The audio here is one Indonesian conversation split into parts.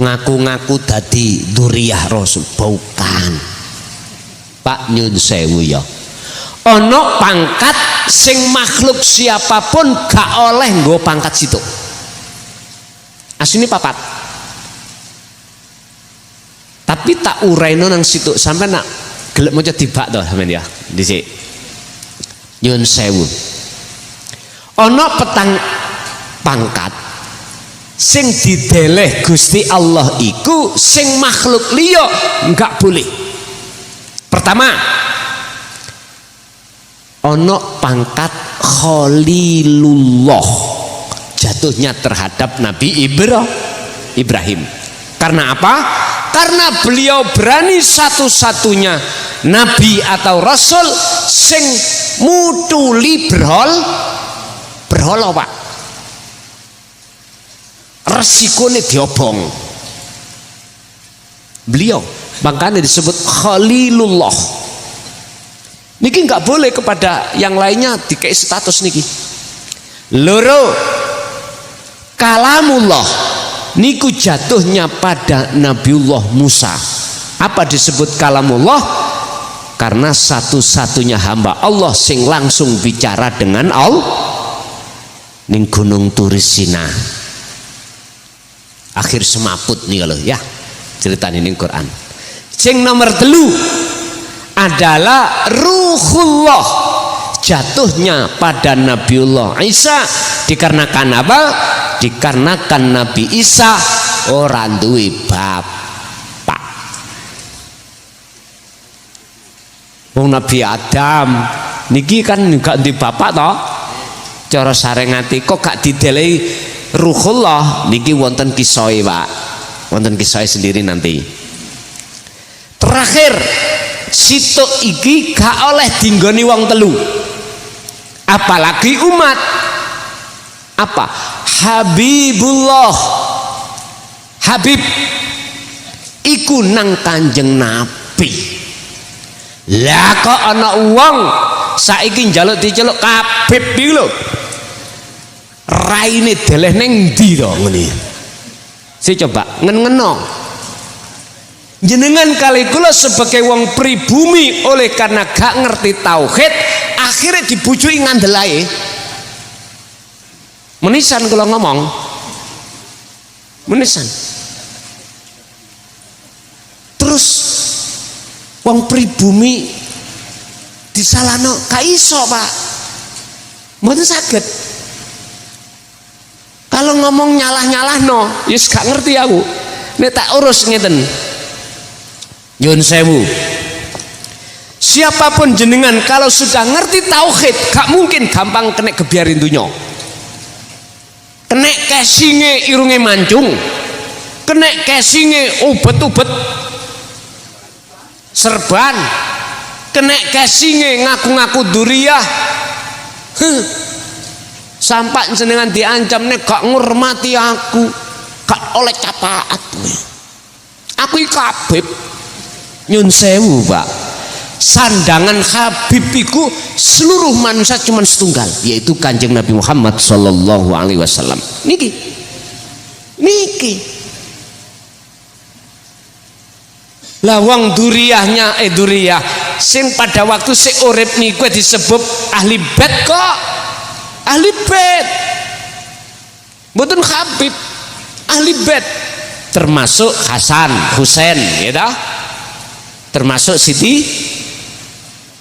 ngaku-ngaku dadi dzurriyyah Rasul. Bukan Pak, nyun sewu ya, ono pangkat sing makhluk siapapun gak oleh nggo pangkat situ. Asline papat, tapi tak uraino nang situ sampai nak gelem maca dibak to sampean ya dhisik. Nyun sewu, ono petang pangkat sing dideleh Gusti Allah iku sing makhluk liya enggak boleh. Pertama, ono pangkat Khalilullah, jatuhnya terhadap Nabi Ibrahim. Karena apa? Karena beliau berani satu-satunya Nabi atau Rasul sing mutuli berhala Pak. Resikone diobong. Beliau makanya disebut Khalilullah. Niki nggak boleh kepada yang lainnya dikei status niki. Loro, kalamullah niku jatuhnya pada Nabiullah Musa. Apa disebut kalamullah? Karena satu-satunya hamba Allah sing langsung bicara dengan Allah ning gunung Turisina. Akhir semaput nih kalau ya cerita ini Quran. Sing nomor 3 adalah ruhullah, jatuhnya pada Nabiullah Isa. Dikarenakan apa? Dikarenakan Nabi Isa orang duwe bapak. Wong Nabi Adam niki kan gak di bapak toh. Cara sarengati kok gak didelehi ruhullah niki wonten kisoi Pak. Wonten kisoi sendiri nanti. Terakhir, situk iki gak oleh dinggoni wong telu, apalagi umat. Apa? Habibullah, Habib iku nang Kanjeng Nabi. Lah kok ana wong saiki njaluk diceluk Habib iki lho, raine deleh ning ndi to ngene. Si coba ngen-ngeno. Jenengan kali kula sebagai wong pribumi oleh karena gak ngerti tauhid akhirnya dibujuki ngandelae. Menisan kula ngomong, menisan. Terus wong pribumi disalahno gak iso Pak, mboten saged. Kalau ngomong nyalah-nyalahno wis gak ngerti aku, nek tak urus ngeten. Nyun sewu, siapapun jenengan kalau sudah ngerti tauhid gak mungkin gampang kena gebiarin dunya. Kena casinge irunge mancung, kena casinge ubet-ubet serban, kena casinge ngaku-ngaku dzurriyyah. Sampai jenengan diancam nek gak ngurmati aku gak oleh capaat. Aku iki Habib. Nyun sewu Pak, sandangan Habib iku seluruh manusia cuma setunggal, yaitu Kanjeng Nabi Muhammad sallallahu alaihi wasallam. Niki lawang dzurriyyahnya dzurriyyah sing pada waktu si urip niku disebut ahli bait kok. Ahli bait mboten Habib, ahli bait termasuk Hasan Husain gitu, termasuk Siti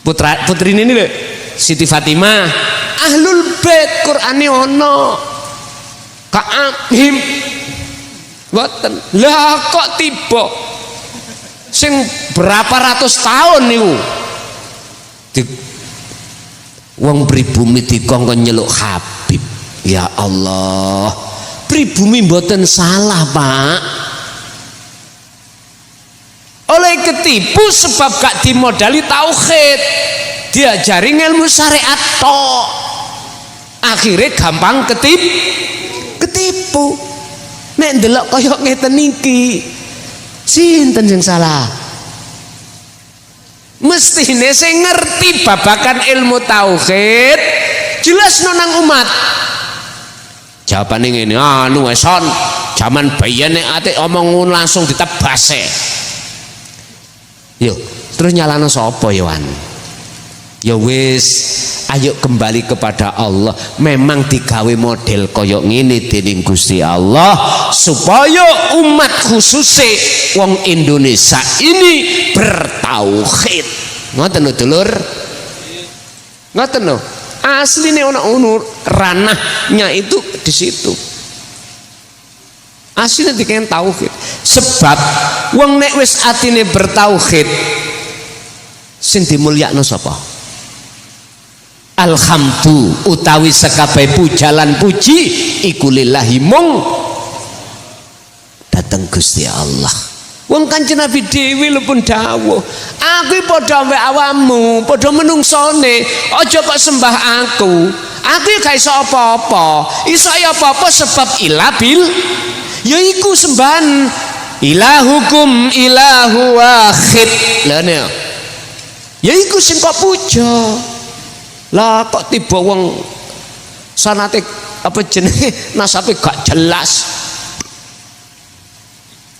putri ini lho, Siti Fatimah. Ahlul bait Qur'ane ono Ka'abim boten. Lah kok tiba sing berapa ratus tahun niku wong pribumi dikongkon nyeluk Habib. Ya Allah, pribumi mboten salah Pak, oleh ketipu sebab gak dimodali tauhid, diajari ilmu syariat tok, akhirnya gampang ketipu. Nek ndelok koyok ngeten niki sinten sing salah? Mestine sing ngerti babakan ilmu tauhid jelas nang umat. Jawabane ngene, anu weson Zaman bayi nek ate omong langsung ditebase. Yo, terus nyalano sapa ya wan? Ya wis, ayo kembali kepada Allah. Memang digawe model koyok ngene dening Gusti Allah supaya umat khususnya wong Indonesia ini bertauhid. Ngoten lho dulur. Ngoten lho. Asline ana ranahnya itu di situ. Asline dikene tauhid. Sebab wong nek wis atine bertauhid sing dimulyakno sapa? Alhamdu utawi sekabai pujalan puji iku lillahi mung dateng Gusti Allah. Wong Kanjeng Nabi dhewe lho pun dawuh, aku padha mbek awakmu, padha menungsone, aja kok sembah aku. Aku gak iso apa-apa. Iso ya apa-apa sebab ilabil yaiku sembahan ilahukum ilahu wahid. Lha ne. Yaiku sing kok puja. Lah kok tiba wong sanate apa jenenge nasabe gak jelas.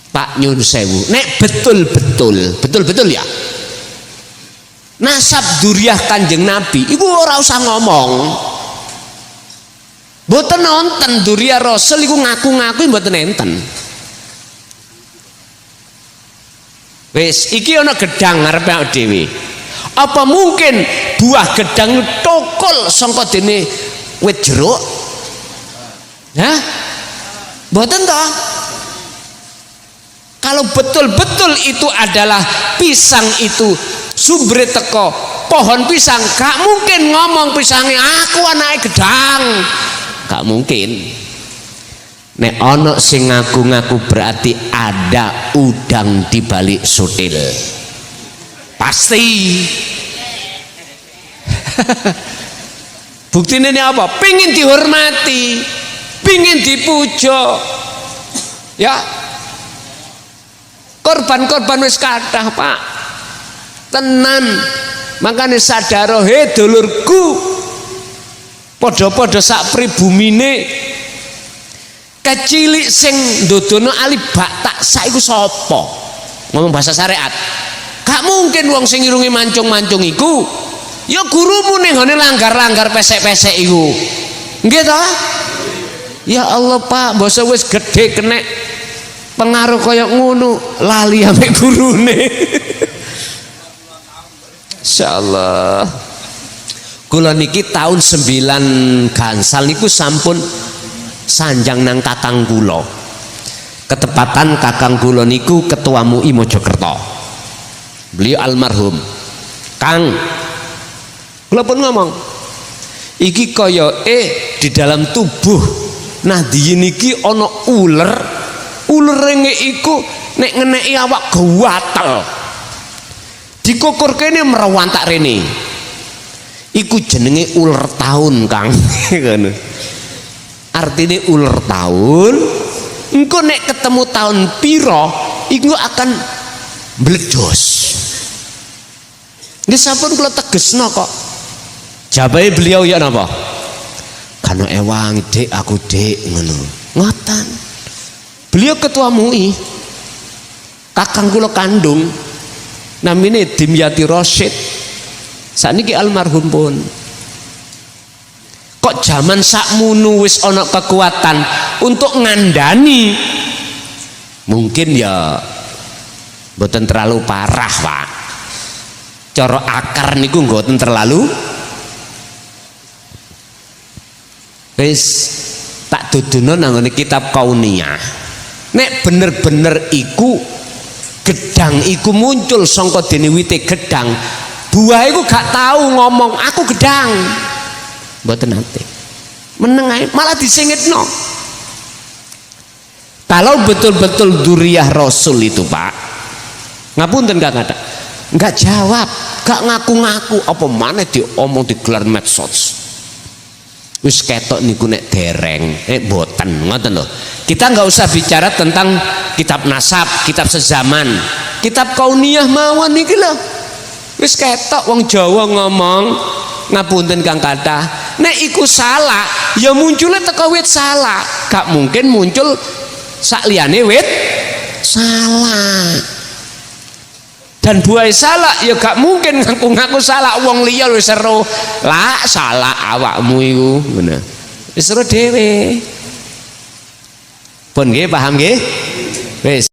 Pak nyun sewu nek betul ya nasab duriah Kanjeng Nabi iku ora usah ngomong. Mboten nonton duriah Rasul iku ngaku-ngaku mboten enten. Wis iki ana gedang ngarepe awake dhewe. Apa mungkin buah gedang tokol sangka dene wit jeruk? Hah? Mboten toh? Kalau betul-betul itu adalah pisang itu sumber teko pohon pisang, gak mungkin ngomong pisangnya aku anake gedang. Gak mungkin. Nek ono sing ngaku-ngaku berarti ada udang di balik sutil. Pasti. Buktinya ini apa? Pingin dihormati, pingin dipuja. Ya. Korban-korban wis kathah, Pak. Tenan. Makanya sadaro he dulurku. Padha-padha sak pribumine. Kecilik sing ndodono ali batak saiku sapa? Ngomong bahasa syariat. Gak mungkin wong sing irunge mancung-mancung iku ya gurumu ning ngene langgar-langgar pesek-pesek iku. Nggih ta? Ya Allah, Pak, basa wis gedhe kenek pengaruh kaya ngono lali ambek gurune. Insyaallah. Kula niki tahun 9 gansal niku sampun sanjang nang kakang kula. Ketepatan kakang kula niku ketua MUI Mojokerto. Beliau almarhum. Kang, kula pun ngomong, iki kaya di dalam tubuh Nahdien niki ana uler. Ulere iku nek ngeneki awak gawatel. Dikukur kene merewantak rene. Iku jenenge uler taun, Kang. Ngono. Artine uler taun, engko nek ketemu tahun piro iku akan meledos. Nggih sampun kula tegesno kok. Jawabe beliau ya napa? Kano ewang Dik, aku Dik ngono. Ngoten. Beliau ketua MUI. Kakang kula kandung namine Dimyati Rosyid. Sakniki almarhum pun. Kok zaman sakmunu wis ana kekuatan untuk ngandani. Mungkin ya mboten terlalu parah, Pak. Cara akar niku mboten terlalu. Wis tak dudono nang kitab Kauniyah. Nek bener-bener iku gedang iku muncul sangka dene wite gedang, buah iku gak tahu ngomong aku gedang. Mboten nate. Meneng ae malah disingitno. Kalau betul-betul duriah Rasul itu, Pak. Ngapunten gak ada. Enggak jawab, gak ngaku-ngaku apa maneh diomong digelar medsos. Wis ketok niku nek dereng, boten ngoten lho. Kita nggak usah bicara tentang kitab nasab, kitab sezaman, kitab Kauniyah mawon niki lho. Wis ketok wong Jawa ngomong ngapunten Kang kathah, nek iku salah ya munculnya teko wit salah. Gak mungkin muncul sak liyane wit salah. Dan buai salah ya gak mungkin ngaku-ngaku salah wong liya wis seru. Lah salah awakmu iku ngono. Wis seru dhewe. Pun nggih paham nggih? Wis